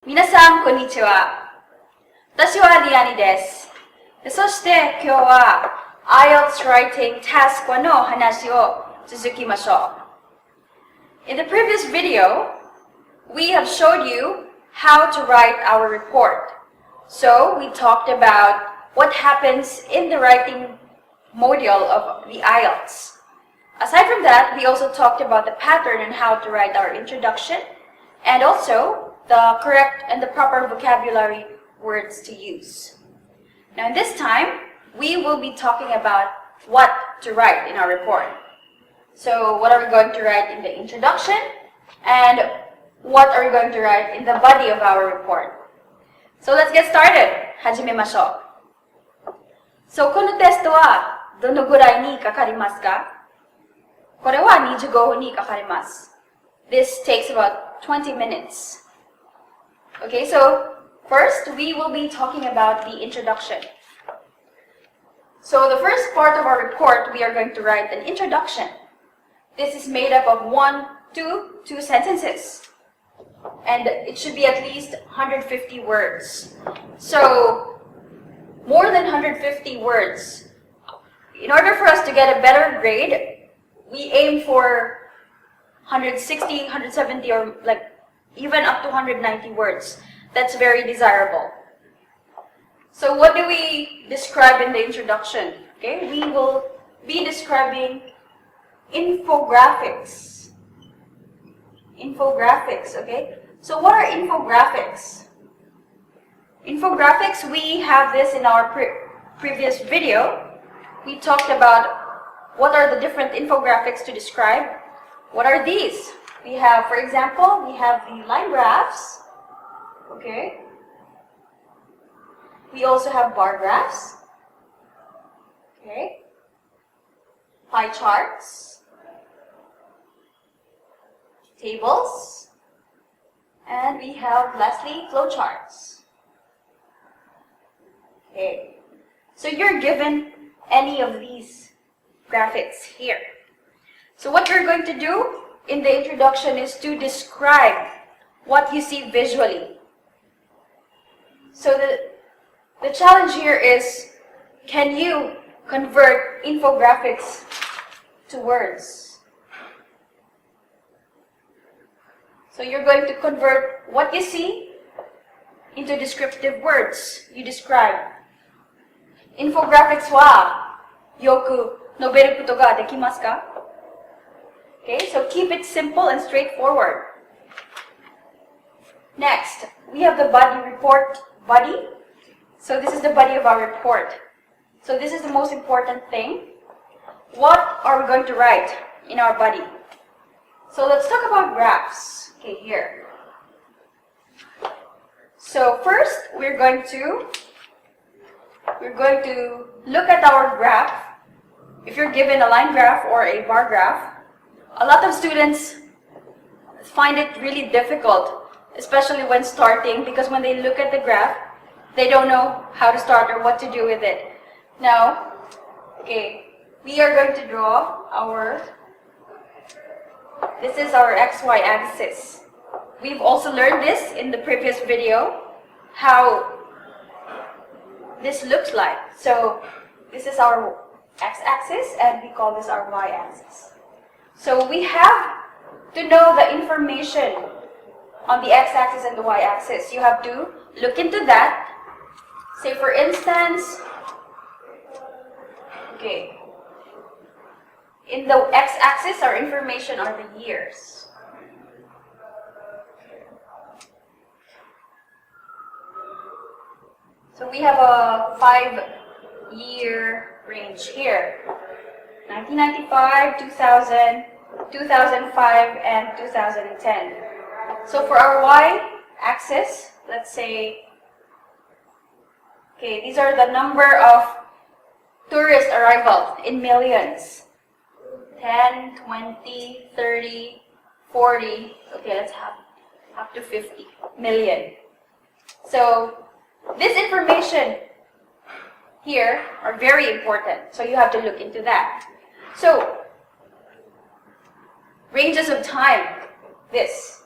皆さん、こんにちは。私はリアニです。そして今日は IELTS Writing Task 1の話を続きましょう。In the previous video, we have showed you how to write our report. So we talked about what happens in the writing module of the IELTS. Aside from that, we also talked about the pattern and how to write our introduction, and also the correct and the proper vocabulary words to use. Now this time, we will be talking about what to write in our report. So what are we going to write in the introduction, and what are we going to write in the body of our report? So let's get started. 始めましょう。So このテストはどのぐらいにかかりますか？これは25分にかかります。This takes about 20 minutes. Okay, so first we will be talking about the introduction. So the first part of our report, we are going to write an introduction. This is made up of two sentences. And it should be at least 150 words. So more than 150 words. In order for us to get a better grade, we aim for 160, 170, or like even up to 190 words. That's very desirable. So what do we describe in the introduction? Okay, we will be describing infographics. Infographics, okay? So what are infographics? Infographics, we have this in our previous video. We talked about what are the different infographics to describe. What are these? We have, for example, we have the line graphs, okay? We also have bar graphs, okay? Pie charts, tables, and we have, lastly, flowcharts. Okay, so you're given any of these graphics here. So what you're going to do in the introduction is to describe what you see visually. So the challenge here is, can you convert infographics to words? So you're going to convert what you see into descriptive words you describe. Infographics wa yoku noberu koto ga dekimasu ka? Okay, so keep it simple and straightforward. Next, we have the body. So this is the body of our report. So this is the most important thing. What are we going to write in our body? So let's talk about graphs. Okay, here. So first, we're going to look at our graph. If you're given a line graph or a bar graph, a lot of students find it really difficult, especially when starting, because when they look at the graph, they don't know how to start or what to do with it. Now, okay, we are going to draw this is our XY axis. We've also learned this in the previous video, how this looks like. So this is our x-axis and we call this our y-axis. So we have to know the information on the x-axis and the y-axis. You have to look into that. Say for instance, okay, in the x-axis our information are the years. So we have a 5-year range here. 1995, 2000, 2005, and 2010. So for our y-axis, let's say, okay, these are the number of tourist arrivals in millions. 10, 20, 30, 40, okay, let's have up to 50 million. So this information here are very important, so you have to look into that. So ranges of time, this,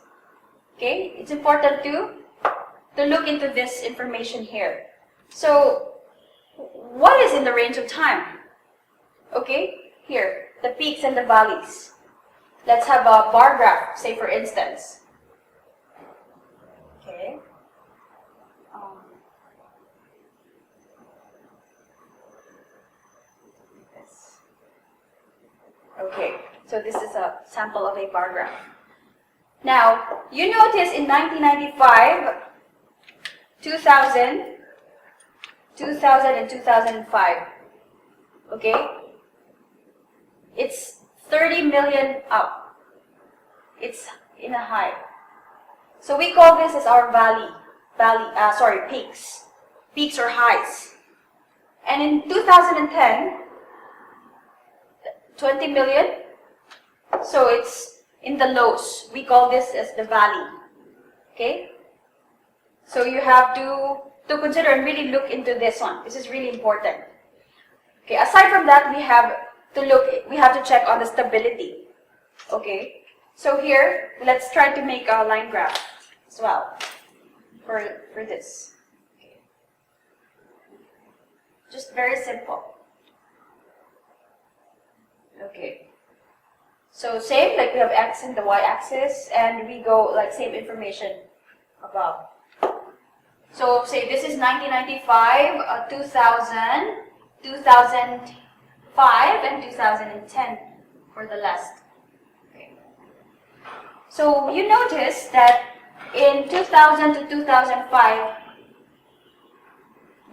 okay, it's important to to look into this information here. So, what is in the range of time? Okay, here, the peaks and the valleys. Let's have a bar graph, say for instance. Okay. Okay, so this is a sample of a bar graph. Now, you notice in 1995, 2000, and 2005, okay? It's 30 million up. It's in a high. So we call this as our peaks. Peaks or highs. And in 2010, 20 million. So it's in the lows. We call this as the valley. Okay? So you have to consider and really look into this one. This is really important. Okay, aside from that, we have to check on the stability. Okay? So here, let's try to make a line graph as well for this. Okay. Just very simple. Okay. So same, like we have x and the y-axis, and we go like same information above. So say this is 1995, 2000, 2005, and 2010 for the last. Okay. So you notice that in 2000 to 2005,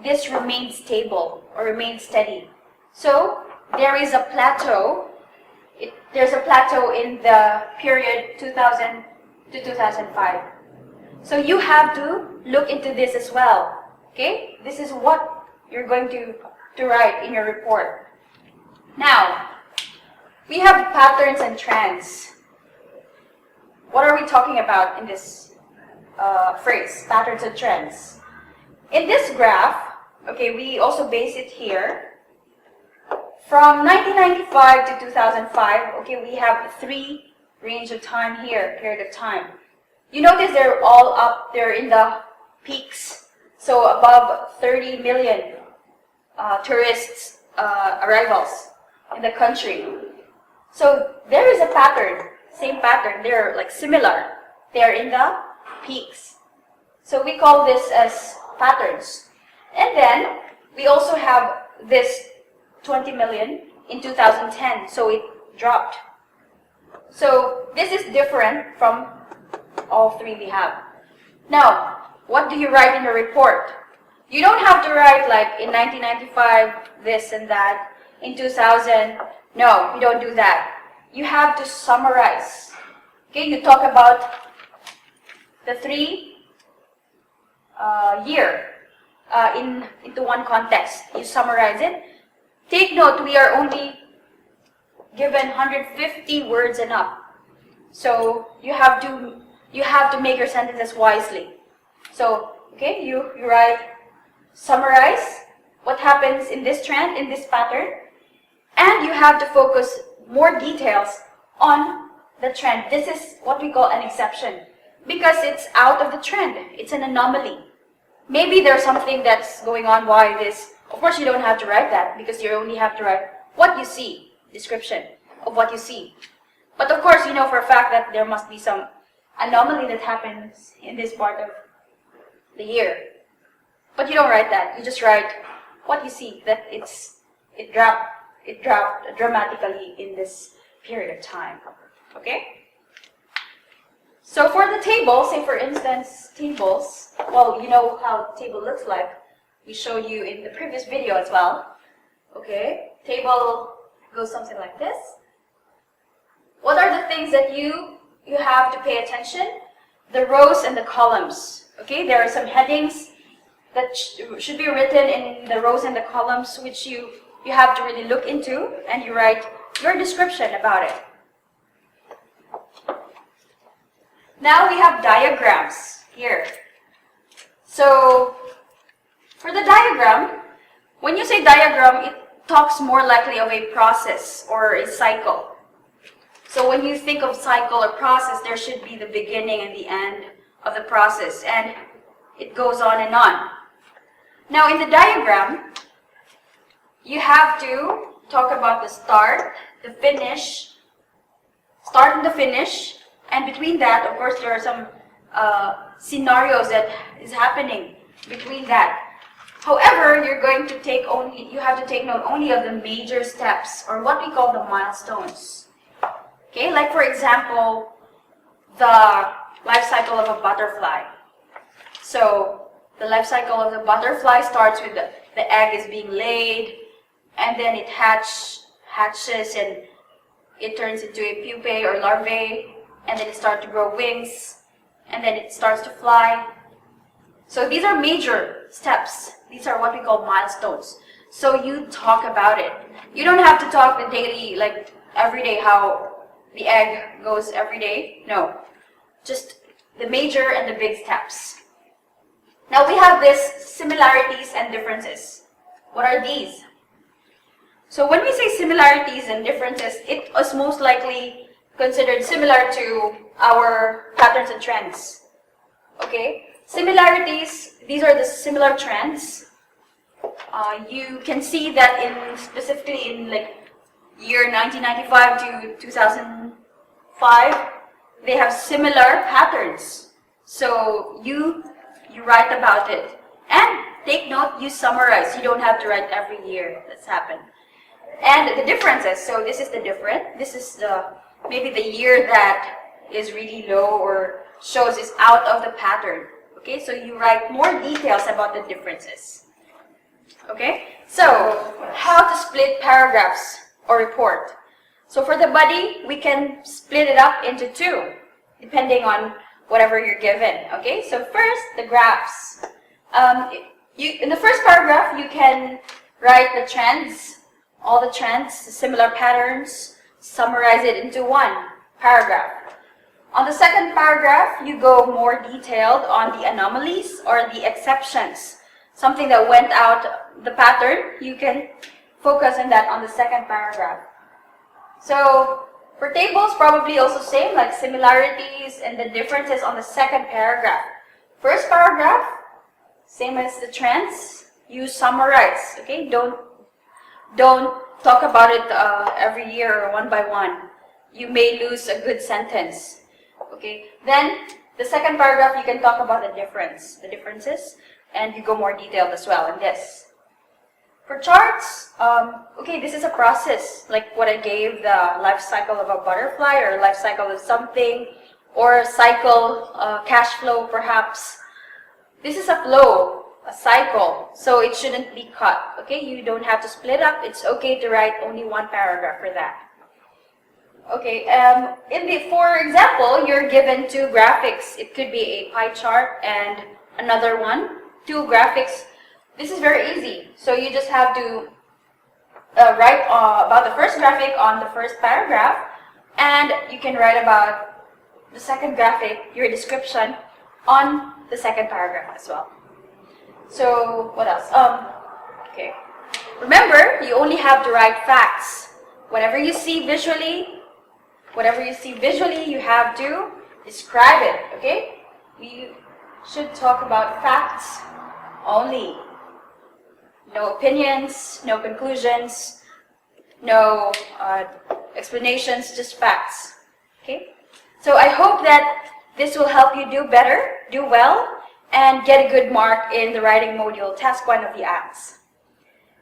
this remains stable or remains steady. So there is a plateau. There's a plateau in the period 2000 to 2005. So you have to look into this as well. Okay? This is what you're going to write in your report. Now, we have patterns and trends. What are we talking about in this phrase, patterns and trends? In this graph, okay, we also base it here. From 1995 to 2005, okay, we have 3 range of time here, period of time. You notice they're all up there in the peaks. So above 30 million tourists arrivals in the country. So there is a pattern, same pattern, they're like similar. They're in the peaks. So we call this as patterns. And then we also have this 20 million in 2010, so it dropped. So this is different from all 3 we have. Now, what do you write in your report? You don't have to write like in 1995 this and that, in 2000. No, you don't do that. You have to summarize. Okay, you talk about the 3 year into one context. You summarize it. Take note, we are only given 150 words and up. So you have to make your sentences wisely. So, okay, you write, summarize what happens in this trend, in this pattern, and you have to focus more details on the trend. This is what we call an exception because it's out of the trend. It's an anomaly. Maybe there's something that's going on why this. Of course, you don't have to write that because you only have to write what you see, description of what you see. But of course, you know for a fact that there must be some anomaly that happens in this part of the year. But you don't write that. You just write what you see, that it dropped dramatically in this period of time. Okay? So for the table, say for instance, tables, well, you know how a table looks like. We showed you in the previous video as well. Okay, table goes something like this. What are the things that you have to pay attention? The rows and the columns. Okay, there are some headings that should be written in the rows and the columns, which you have to really look into, and you write your description about it. Now we have diagrams here. So for the diagram, when you say diagram, it talks more likely of a process or a cycle. So when you think of cycle or process, there should be the beginning and the end of the process. And it goes on and on. Now in the diagram, you have to talk about the start, the finish, start and the finish, and between that, of course, there are some scenarios that is happening between that. However, you have to take note only of the major steps, or what we call the milestones. Okay, like for example, the life cycle of a butterfly. So the life cycle of the butterfly starts with the egg is being laid, and then it hatches and it turns into a pupae or larvae, and then it starts to grow wings, and then it starts to fly. So these are major steps. These are what we call milestones. So you talk about it. You don't have to talk the daily, like every day, how the egg goes every day. No. Just the major and the big steps. Now we have this similarities and differences. What are these? So when we say similarities and differences, it is most likely considered similar to our patterns and trends. Okay? Similarities, these are the similar trends. You can see that specifically in like year 1995 to 2005, they have similar patterns. So you write about it. And take note, you summarize. You don't have to write every year that's happened. And the differences, so this is the different. This is maybe the year that is really low or shows is out of the pattern. Okay, so you write more details about the differences. Okay, so how to split paragraphs or report. So for the body, we can split it up into two, depending on whatever you're given. Okay, so first, the graphs. In the first paragraph, you can write the trends, all the trends, the similar patterns, summarize it into one paragraph. On the second paragraph, you go more detailed on the anomalies or the exceptions. Something that went out the pattern, you can focus on that on the second paragraph. So for tables, probably also same, like similarities and the differences on the second paragraph. First paragraph, same as the trends, you summarize, okay? Don't talk about it every year or one by one. You may lose a good sentence. Okay, then the second paragraph you can talk about the differences, and you go more detailed as well in this. For charts, okay, this is a process, like what I gave, the life cycle of a butterfly or life cycle of something, or a cycle, cash flow perhaps. This is a flow, a cycle, so it shouldn't be cut, okay? You don't have to split up. It's okay to write only one paragraph for that. Okay, for example, you're given two graphics. It could be a pie chart and another one. Two graphics. This is very easy. So you just have to write about the first graphic on the first paragraph, and you can write about the second graphic, your description, on the second paragraph as well. So what else? Okay. Remember, you only have to write facts. Whatever you see visually, you have to describe it, okay? We should talk about facts only. No opinions, no conclusions, no explanations, just facts, okay? So I hope that this will help you do better, do well, and get a good mark in the writing module, task 1 of the IELTS.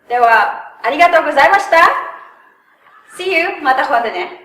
では、ありがとうございました。See you! また今度ね。